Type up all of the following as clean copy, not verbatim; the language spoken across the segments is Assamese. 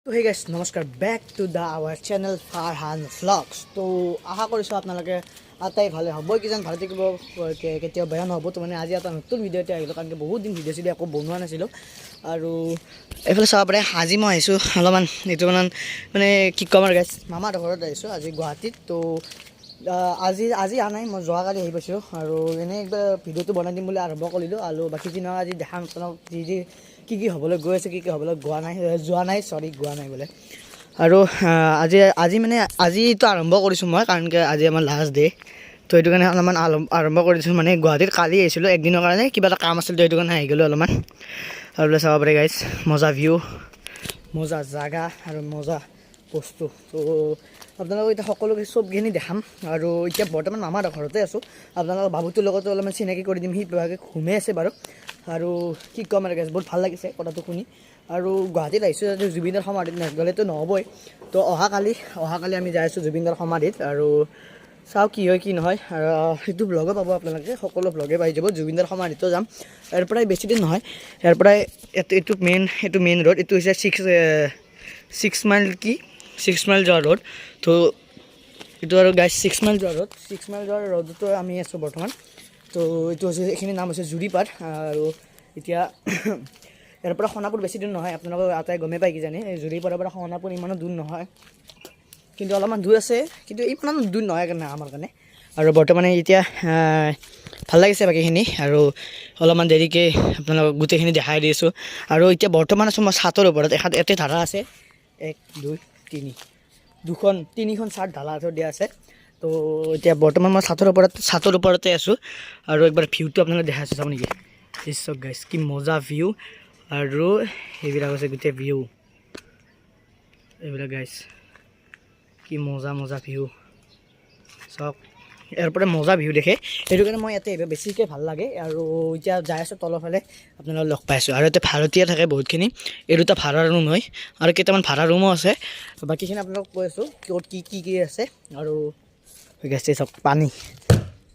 তো হে গাইছ নমস্কাৰ back to the our channel Farhan vlogs. তো আশা কৰিছোঁ আপোনালোকে আটাই ভালে হ'ব কিজান ভালে থাকিব কেতিয়াও বেয়া নহ'ব। তো মানে আজি এটা নতুন ভিডিঅ'তে আহিলোঁ কাৰণ বহুত দিন ভিডিঅ' চিডিঅ' একো বনোৱা নাছিলোঁ। আৰু এইফালে চাব পাৰে আজি মই আহিছোঁ অলপমান এইটো মানে কি ক'ম আৰু গাইছ মামাহঁতৰ ঘৰত আহিছোঁ আজি গুৱাহাটীত। তো আজি অহা নাই, মই যোৱাকালি আহি পাইছোঁ আৰু এনেই একবাৰ ভিডিঅ'টো বনাই দিম বুলি আৰম্ভ কৰিলোঁ। আৰু বাকী যি নহয় আজি দেখাম আপোনাক কি হ'বলৈ গৈ আছে, কি হ'বলৈ যোৱা নাই বোলে। আৰু আজিতো আৰম্ভ কৰিছোঁ মই কাৰণ কি আজি আমাৰ লাষ্ট ডে। তো সেইটো কাৰণে অলপমান আৰম্ভ কৰিছোঁ। মানে গুৱাহাটীত কালি আহিছিলোঁ একদিনৰ কাৰণে, কিবা এটা কাম আছিল তো সেইটো কাৰণে আহি গ'লোঁ অলপমান। আৰু বোলে চাব পাৰে গাইছ মজা ভিউ, মজা জাগা আৰু মজা বস্তু। তো আপোনালোকক এতিয়া সকলোকে চবখিনি দেখাম। আৰু এতিয়া বৰ্তমান মামাহঁতৰ ঘৰতে আছোঁ। আপোনালোকৰ বাবুটোৰ লগতো অলপমান চিনাকি কৰি দিম, সি ঘুমে আছে বাৰু। আৰু কি ক'ম আৰু গাইছ বহুত ভাল লাগিছে কথাটো শুনি। আৰু গুৱাহাটীত আহিছোঁ যাতে জুবিনৰ সমাধিত নগ'লেতো নহ'বই। তো অহাকালি আমি যাই আছোঁ জুবিনৰ সমাধিত। আৰু চাওঁ কি হয় কি নহয়, সেইটো ভ্লগো পাব আপোনালোকে, সকলো ভ্লগে পাই যাব। জুবিনৰ সমাধিতো যাম, ইয়াৰ পৰাই বেছি দিন নহয়, ইয়াৰ পৰাই এইটো মেইন ৰোড, এইটো হৈছে ছিক্স মাইল যোৱা ৰোড। তো এইটো আৰু গাইছ ছিক্স মাইল যোৱা ৰোডতো আমি আছোঁ বৰ্তমান। তো এইটো হৈছে এইখিনিৰ নাম হৈছে জুৰিপাৰ। আৰু এতিয়া ইয়াৰ পৰা সোণাপুৰ বেছি দূৰ নহয়, আপোনালোকে আটাই গমেই পায় কিজানি জুৰিপাৰৰ পৰা সোণাপুৰ ইমানো দূৰ নহয়, কিন্তু অলপমান দূৰ আছে, কিন্তু ইমান দূৰ নহয় কাৰণে আমাৰ কাৰণে। আৰু বৰ্তমানে এতিয়া ভাল লাগিছে বাকীখিনি। আৰু অলপমান দেৰিকৈ আপোনালোকক গোটেইখিনি দেখাই দি আছোঁ। আৰু এতিয়া বৰ্তমান আছোঁ মই ছাতৰ ওপৰত, এতে ধাৰা আছে 1 2 3 তিনিখন চাৰ্ট ঢালা দিয়া আছে। তো এতিয়া বৰ্তমান মই ছাতৰ ওপৰতে আছোঁ। আৰু একবাৰ ভিউটো আপোনালোকে দেখাই আছোঁ, চাব নেকি চাওক গাইছ কি মজা ভিউ। আৰু এইবিলাক হৈছে গোটেই ভিউ, এইবিলাক গাইছ কি মজা ভিউ চাওক। ইয়াৰ পৰা মজা ভিউ দেখে, সেইটো কাৰণে মই ইয়াতে বেছিকৈ ভাল লাগে। আৰু এতিয়া যাই আছোঁ তলৰ ফালে, আপোনালোকক লগ পাইছোঁ। আৰু ইয়াতে ভাড়াতীয়া থাকে বহুতখিনি, এই দুটা ভাড়াৰ ৰুম হয় আৰু কেইটামান ভাড়া ৰুমো আছে। বাকীখিনি আপোনালোকক কৈ আছোঁ ক'ত কি আছে। আৰু গেছে চাওক পানী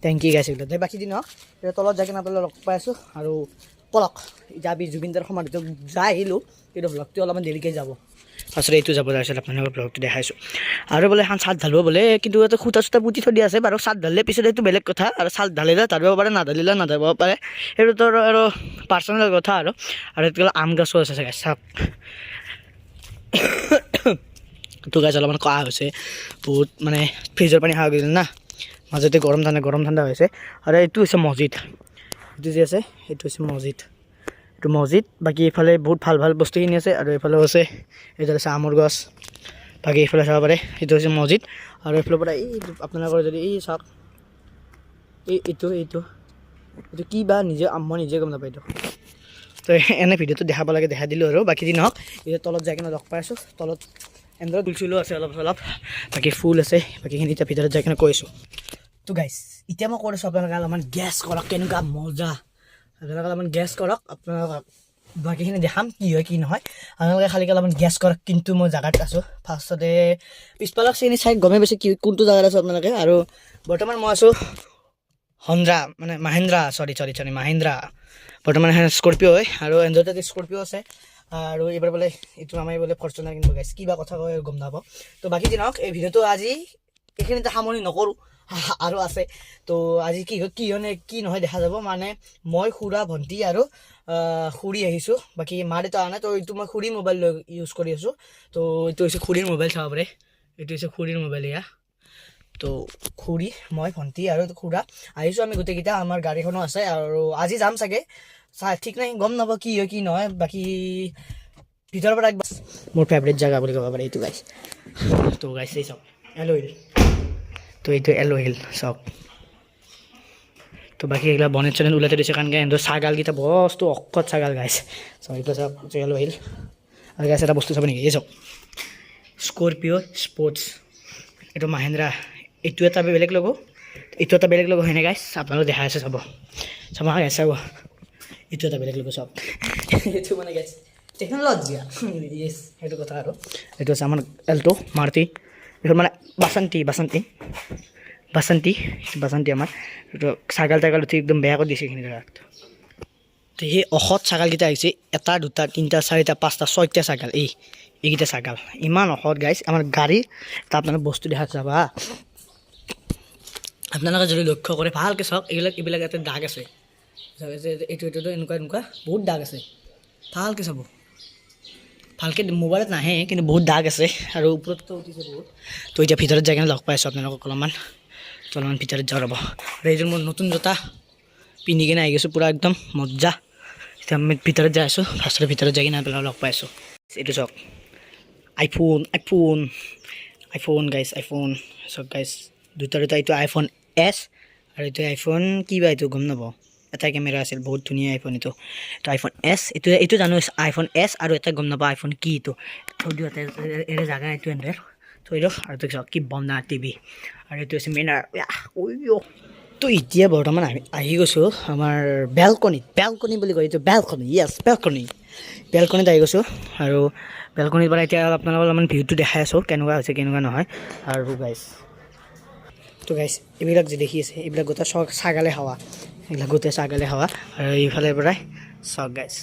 টেংকি গাইছে এইবিলাক। বাকী দিন এতিয়া তলত যাই কিনে আপোনালোকক লগ পাই আছোঁ। আৰু পলক যাবি জুবিনদাৰ সমাধিত যাই আহিলোঁ, কিন্তু ভ্লগটো অলপমান দেৰিকৈ যাব। তাৰপিছত এইটো যাব, তাৰপিছত আপোনালোকৰ ভ্লগটো দেখাইছোঁ। আৰু বোলে এখন চাট ঢালিব বোলে, কিন্তু ইয়াতে খুটা চুটা পুতি থৈ দিয়া আছে বাৰু। চাট ঢালিলে পিছত এইটো বেলেগ কথা, আৰু চাট ঢালিলে ঢালিব পাৰে, নাঢালিলে নাঢালিব পাৰে, সেইটোতো আৰু পাৰ্চনেল কথা। আৰু এইটো আম গছো আছে চাগে চাওক। তো গাছ অলপমান কাহ হৈছে বহুত, মানে ফ্ৰিজৰ পানী খাই গৈছিল না, মাজতে গৰম ঠাণ্ডা হৈছে। আৰু এইটো হৈছে মছজিদ, এইটো যে আছে এইটো হৈছে মছজিদ, এইটো মছজিদ। বাকী এইফালে বহুত ভাল বস্তুখিনি আছে। আৰু এইফালেও আছে, এইটো আছে আমৰ গছ। বাকী এইফালে চাব পাৰে, এইটো হৈছে মছজিদ। আৰু এইফালৰ পৰা এই আপোনালোকৰ যদি এই চাওক এইটো কি বা মই নিজে গম নাপাওঁ এইটো। তো এনে ভিডিঅ'টো দেখাব লাগে, দেখাই দিলোঁ। আৰু বাকী দিন নহওক, এতিয়া তলত যাই কিনে লগ পাই আছোঁ। তলত এন্দ্ৰ ফুল আছে অলপ বাকী ফুল আছে, বাকীখিনি এতিয়া ভিতৰত যাই কিনে কৈছোঁ। তো গাইছ এতিয়া মই কৰিছোঁ, আপোনালোকে অলপমান গেছ কৰক কেনেকুৱা মজা। আপোনালোকে অলপমান গেছ কৰক, আপোনালোকক বাকীখিনি দেখাম কি হয় কি নহয়। আপোনালোকে খালী অলপমান গেছ কৰক। কিন্তু মই জেগাত আছোঁ ফাৰ্ষ্টতে, পিছফালক চিনি চাই গমেই পাইছে কোনটো জেগাত আছোঁ আপোনালোকে। আৰু বৰ্তমান মই আছোঁ মাহিন্দ্ৰা। বৰ্তমান স্কৰপিঅ হয়, আৰু এনজয়তে স্কৰপিঅ আছে। আৰু এইবাৰ বোলে এইটো আমাৰ বোলে ফৰ্চুনাৰ কিনিব গাইছ, কিবা কথা কয় গম নাপাওঁ। তো বাকী যি নহওক, এই ভিডিঅ'টো আজি এইখিনিতে সামৰণি নকৰোঁ, আৰু আছে। তো আজি কি নহয় দেখা যাব। মানে মই খুৰা ভণ্টি আৰু খুৰী আহিছোঁ, বাকী মা দেউতা অহা নাই। তো এইটো মই খুৰীৰ মোবাইল ইউজ কৰি আছোঁ। তো এইটো হৈছে খুৰীৰ মোবাইল, চাব পাৰে এইটো হৈছে খুৰীৰ মোবাইল এয়া। তো খুৰী, মই, ভণ্টি আৰু খুৰা আহিছোঁ আমি গোটেইকেইটা। আমাৰ গাড়ীখনো আছে, আৰু আজি যাম চাগে, ঠিক নাই, গম নাপাওঁ কি হয় কি নহয়। বাকী ভিতৰৰ পৰা একবাৰ মোৰ ফেভৰেট জেগা বুলি ক'ব পাৰে এইটো গাইছ। তো গাইছ এই চাওক এল'হিল, তো এইটো এল'হিল চাওক। তো বাকী এইবিলাক বনেট চনেট ওলাইতে দিছে, কাৰণ কি ছাগালকেইটা বস্তু অকত ছাগাল গাইছ। চাওক এইটো চাওক এল'হিল। আৰু গাইছ এটা বস্তু চাব নেকি, এই চাওক স্কৰপিঅ স্পৰ্টছ, এইটো মাহিন্দ্ৰা। এইটো এটা বেলেগ ল'ব, এইটো এটা বেলেগ ল'ব, সেনে গাইছ আপোনালোকে দেখাই আছে চাব গাইছ চাব। এইটো এটা বেলেগ ল'ব চাওক, এইটো মানে গাইছ টেকন'লজি য়েছ, সেইটো কথা। আৰু এইটো আছে আমাৰ এল্টো মাৰুতি, এইটো মানে বাচন্তি আমাৰ। এইটো ছাগাল তাগাল উঠি একদম বেয়া কৰি দিছে এইখিনি জেগাত। তো সেই অসৎ ছাগালকেইটা আহিছে, 1 2 3 4 5 6টা ছাগাল। এইকেইটা ছাগাল ইমান অসৎ গাইছ আমাৰ গাড়ী এটা আপোনালোক বস্তু দেখা যাবা আপোনালোকে যদি লক্ষ্য কৰে ভালকৈ চাওক এইবিলাক ইয়াতে দাগ আছে এইটো এনেকুৱা বহুত দাগ আছে ভালকৈ চাব ভালকৈ মোবাইলত নাহে কিন্তু বহুত দাগ আছে আৰু ওপৰততো উঠিছে বহুত তো এতিয়া ভিতৰত যাই কিনে লগ পাইছোঁ আপোনালোকক অলপমান ভিতৰত যাওঁ ৰ'ব আৰু এইযোৰ মোৰ নতুন জোতা পিন্ধি কিনে আহি গৈছোঁ পূৰা একদম মজা এতিয়া আমি ভিতৰত যাই আছোঁ ফাৰ্ষ্টতে ভিতৰত যাই কিনে আপোনালোকক লগ পাইছোঁ এইটো চাওক আইফোন গাইছ আইফোন চাওক গাইছ দুটা এইটো iPhone S আৰু এইটো iPhone কি বা এইটো গম নাপাওঁ এটা কেমেৰা আছিল বহুত ধুনীয়া iPhone এইটো iPhone S এইটো জানো iPhone S আৰু এটা গম নাপাওঁ iPhone কি এইটো থৈ দিওঁ এৰে জাগা এইটো এনেকৈ থৈ দিওঁ আৰু এইটো চাওক কি বম না টিভি আৰু এইটো হৈছে মেইন তো এতিয়া বৰ্তমান আমি আহি গৈছোঁ আমাৰ বেলকনি বুলি কয় এইটো বেলকনি বেলকনিত আহি গৈছোঁ আৰু বেলকনিৰ পৰা এতিয়া আপোনালোকৰ অলপমান ভিউটো দেখাই আছোঁ কেনেকুৱা হৈছে কেনেকুৱা নহয় আৰু গাইছ এইবিলাক যে দেখি আছে এইবিলাক গোটেই ছাগালে হাৱা আৰু এইফালে পৰাই চাওক গাইছ